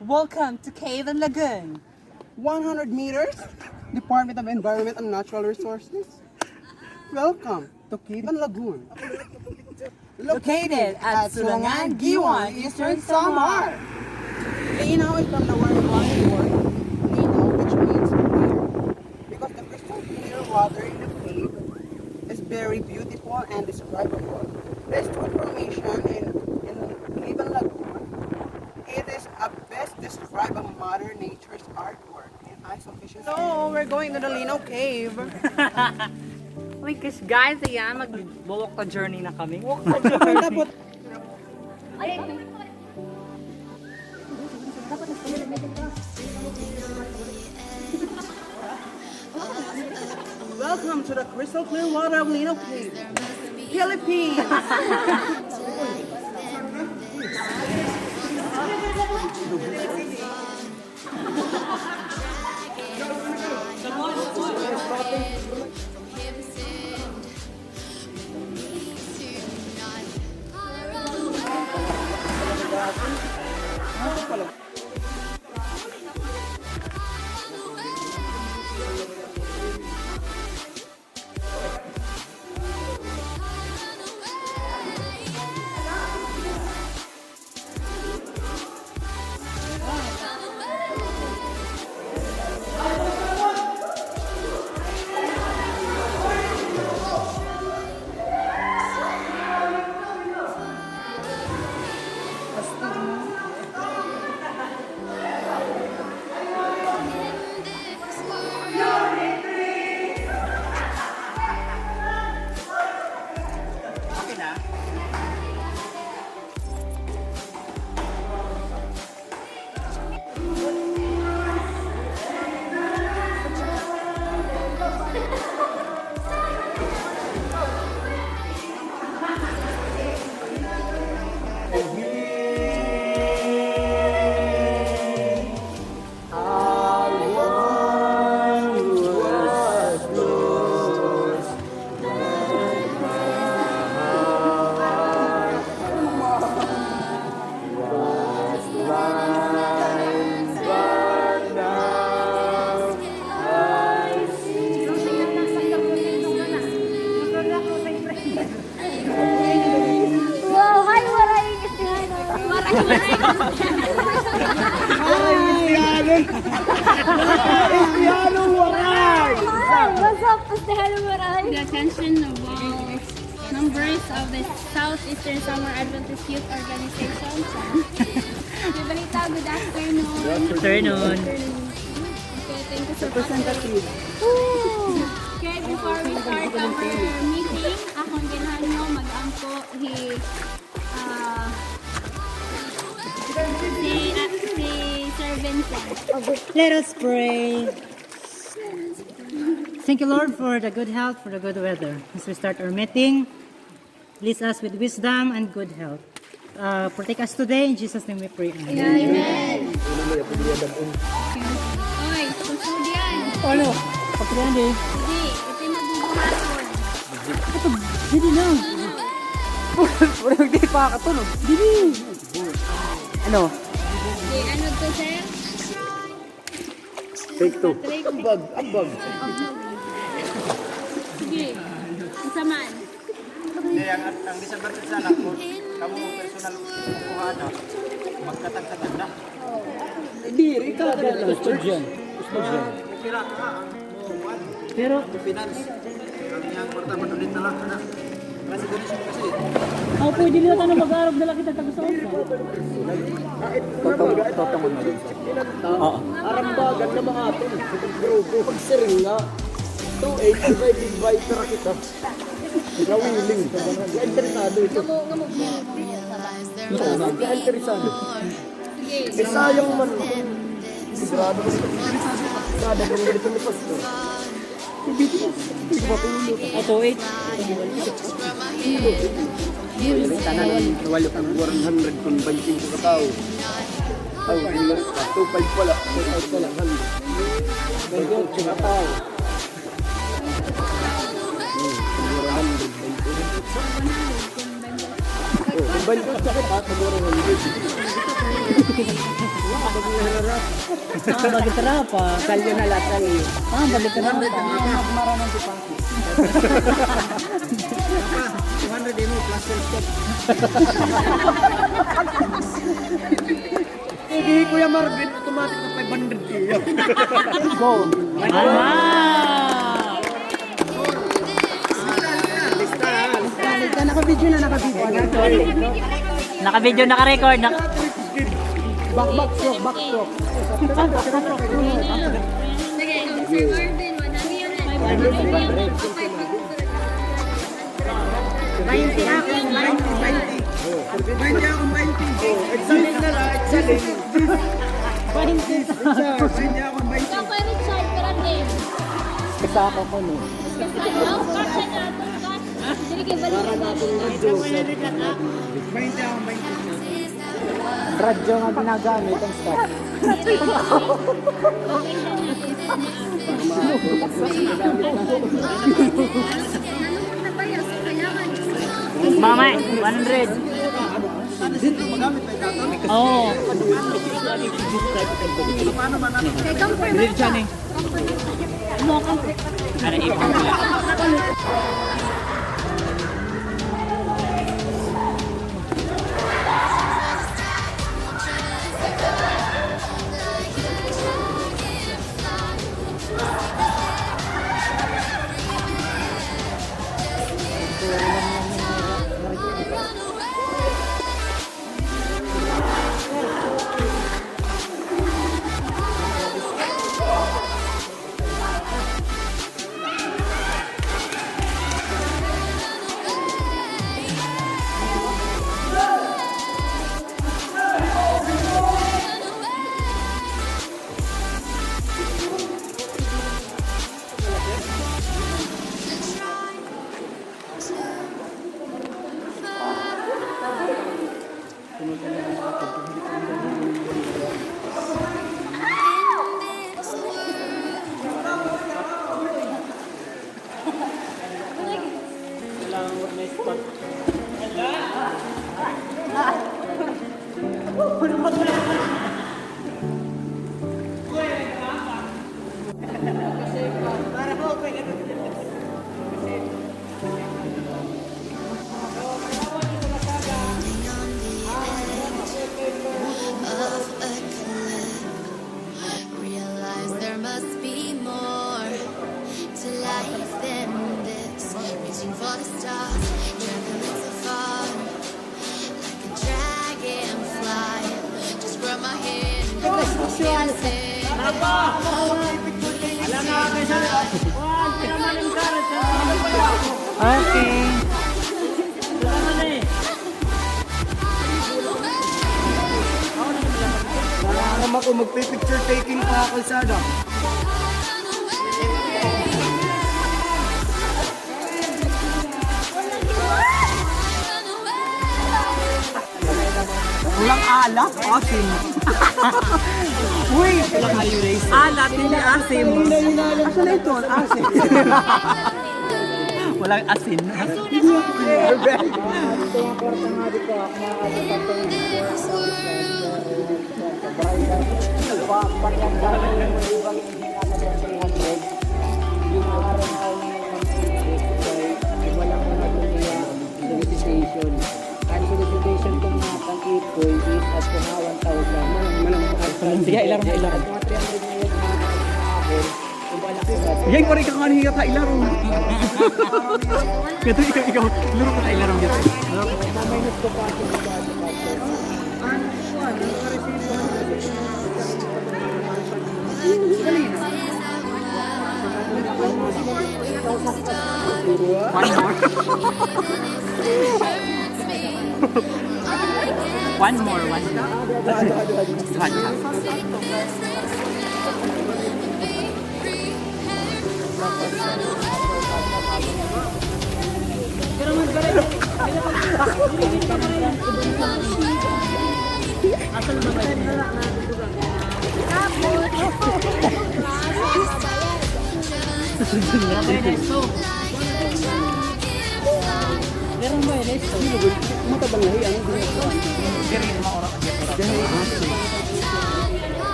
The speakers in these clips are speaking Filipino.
Welcome to Cave and Lagoon. 100 meters, Department of Environment and Natural Resources. Welcome to Kiban Lagoon. Located at Sulangan, Giwan, Eastern Samar. Linaw is from the word Latin word, linaw, which means clear. Because the crystal clear water in the cave is very beautiful and describable. There's two information in Kiban Lagoon. It is a best described of Mother Nature's artwork in ice-sufficient. So, we're going to the Linaw Cave. Uy, guys, ayan, mag-walk the journey na kami. Walk the Dapat Welcome to the crystal clear water of Linaw Cave, Philippines. The attention of all members of the Southeastern Summer Adventist Youth Organization. Bibalita, good afternoon. Afternoon. Okay, thank you so much. Okay, before we start our meeting, akong ginahan nyo mag-ampo si Sir Vincent. Let us pray. Thank you, Lord, for the good health, for the good weather. As we start our meeting, bless us with wisdom and good health. Protect us today. In Jesus' name we pray. Amen. Oy, susunod yan. Ano? Pagkriyan din. Hindi, ito yung mabubuhason. Dili na. Parang di pa katulog. Dili. Ano? Okay, ano to, sir? Take two. Ambag. Ambag. Sige, kasamaan. Hindi, ang disadvantage sana kung kamu personal kukuha na, magkatag-katag na. Diri ka. Gusto dyan. Pira ka, Pero, finance. Ang iyang kwarta, manulit na lang na. Kasi donation kasi. pwede nila tayo mag-arap dala kita taga-sa Totoo mo rin. Arambagan na mga atin. Grupo. Pagsiring nga. 285 big viper kita. Gawiling. Interesado ito. Interesado. Sige, Sayang man. Sigurado ko ito. Sada kong ganito ni Pastor. Ato, 8. Walo kang 100 kung banking ko katao. Ay, 2.5 pala. 2.5 pala. 100 katao. Bandot sa kita, siguro Bagitara pa. Salyo na lahat salyo. Bagitara pa. Magmaraman si Pangki. 200 mo plus self-stop. Hindi Kuya Marvin, automatic na 500 kayo. Go! Lista, naka-video na, naka-video. Naka-video, naka-record. Back stroke, back stroke. Sige, Sir Marvin, 100. 20 ako, 20. 20 ako, 20. Excited na lang, excited. 20 ako, 20. Ikaw kay Richard, Karatin. Kasama ko no. Kasi ano, kasha na ito, kasha. Sige, kay balik ka natin. 20 ako, 20. Radyo nga ginagamit ang stock. Mama, 100. Oo. Kay Comfort ka. Mo, Comfort. Para ipon ko lang. Realize there must be more to life than this. Reaching for the stars, traveling so far, like a dragonfly. Just grab my hand and Okay. Naman ako magpipicture taking pa ako kalsada. Walang alak, asim. Uy! Alat, hindi asim. Asa na ito? Asim. Walang asin. Solicitation kung matang ipol is at kung 1,000. Sige, ilaram na ilaram. Mga 300 na yun ako. Yan ko rin ka nga niya ka ilaram. Kaya ikaw, laro ka ilaram dito. Minus ko pa ako One more. Just one. Meron ba yun? Matabang lahi, ano din ito? Diri mga oras.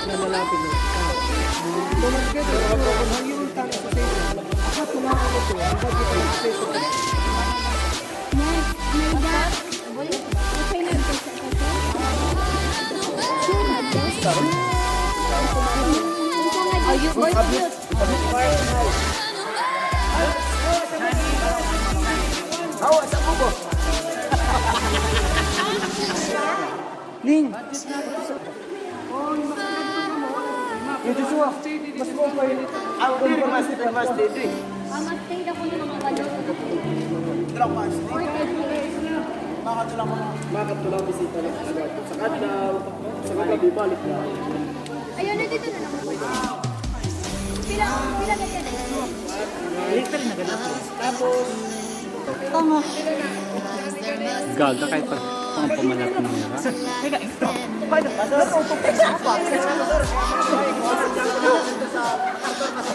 Nalalapit na. Tulad ka, pero kung yung tanong sa station, tumakas ako to, ang bagay ka ng station. Next, may that. Okay na ito sa Ning! Yung Joshua, mas mo pa yun. Ang diri, mas diri. mas stay ako ng mga walo. Makatulang bisita na agad. Sa kagabi, balik na. Ayun, nandito na lang. Pila ganyan eh. Literal na ganap. Tapos, Gal, kahit pa ang pamalat mo niya ka.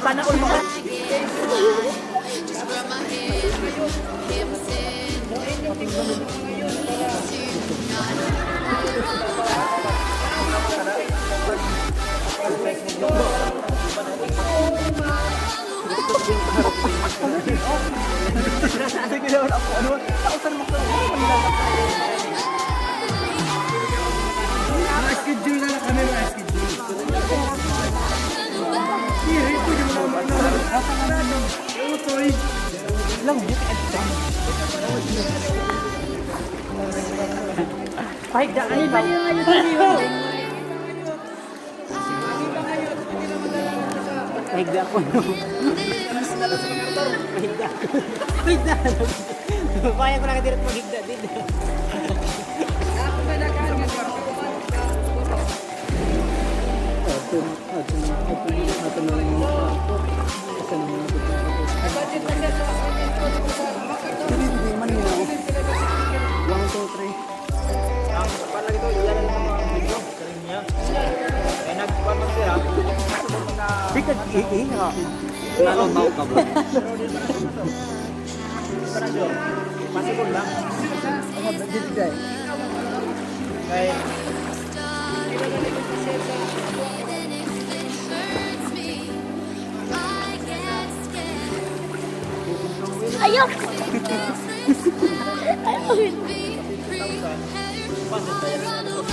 Panahon mo. Just grab my hand, hips in. schedule na lang kami mga schedule. Pahigdaan ba? Pahigda ko. Pahigda. Pahigda. Kaya ko na direct maghigda din. Palagi to, yan lang ang mga video. Karing niya. Eh, nagkuhan mo sila. Masubok mga... Bigad iinga. Nalutaw ka ba? Masubok lang. Kaya... Ayok! Be free, run away.